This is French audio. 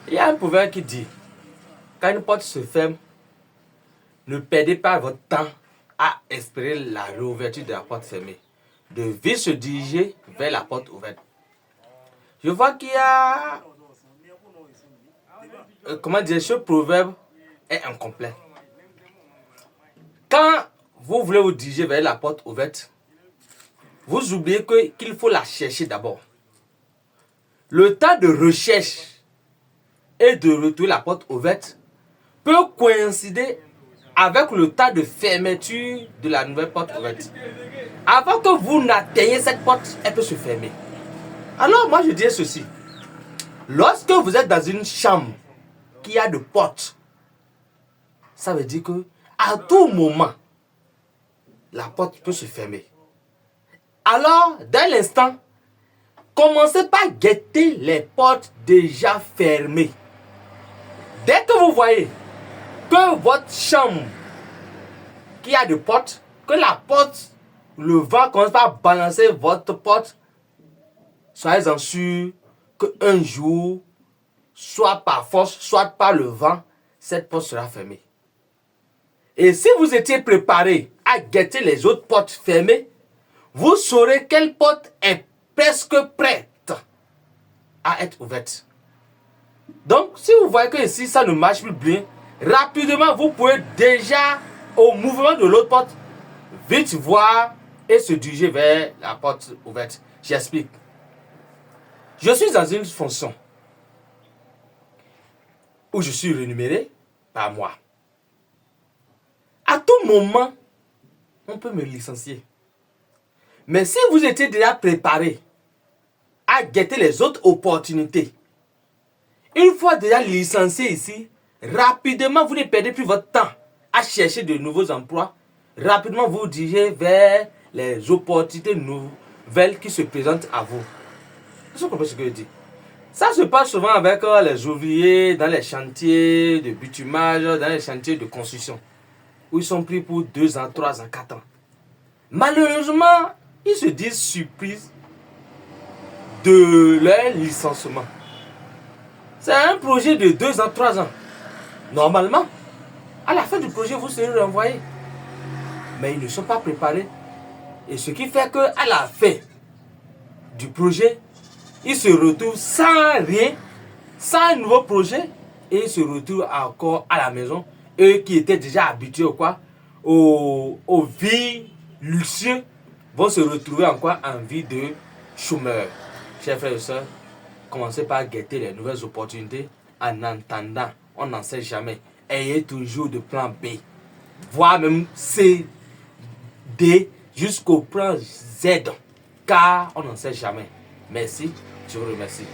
Il y a un proverbe qui dit, quand une porte se ferme, ne perdez pas votre temps à espérer la réouverture de la porte fermée. Devez se diriger vers la porte ouverte. Je vois qu'il y a... comment dire, ce proverbe est incomplet. Quand vous voulez vous diriger vers la porte ouverte, vous oubliez qu'il faut la chercher d'abord. Le temps de recherche et de retrouver la porte ouverte peut coïncider avec le temps de fermeture de la nouvelle porte ouverte. Avant que vous n'atteigniez cette porte, elle peut se fermer. Alors moi je dirais ceci. Lorsque vous êtes dans une chambre qui a de portes, ça veut dire que à tout moment, la porte peut se fermer. Alors, dans l'instant, commencez par guetter les portes déjà fermées. Dès que vous voyez que votre chambre qui a de portes, que la porte, le vent commence à balancer votre porte, soyez-en sûr qu'un jour, soit par force, soit par le vent, cette porte sera fermée. Et si vous étiez préparé à guetter les autres portes fermées, vous saurez quelle porte est presque prête à être ouverte. Donc, si vous voyez que ici, ça ne marche plus bien, rapidement, vous pouvez déjà, au mouvement de l'autre porte, vite voir et se diriger vers la porte ouverte. J'explique. Je suis dans une fonction où je suis rémunéré par mois. À tout moment, on peut me licencier. Mais si vous étiez déjà préparé à guetter les autres opportunités, une fois déjà licencié ici, rapidement, vous ne perdez plus votre temps à chercher de nouveaux emplois. Rapidement, vous dirigez vers les opportunités nouvelles qui se présentent à vous. Vous comprenez ce que je dis? Ça se passe souvent avec les ouvriers dans les chantiers de bitumage, dans les chantiers de construction, où ils sont pris pour 2 ans, 3 ans, 4 ans. Malheureusement, ils se disent surpris de leur licenciement. C'est un projet de 2 ans, 3 ans. Normalement, à la fin du projet, vous serez renvoyé. Mais ils ne sont pas préparés. Et ce qui fait qu'à la fin du projet, ils se retrouvent sans rien, sans un nouveau projet, et ils se retrouvent encore à la maison. Eux qui étaient déjà habitués aux vies luxueuses vont se retrouver encore en vie de chômeurs. Chers frères et sœurs, commencez par guetter les nouvelles opportunités en attendant. On n'en sait jamais. Ayez toujours de plan B, voire même C, D, jusqu'au plan Z, car on n'en sait jamais. Merci, je vous remercie.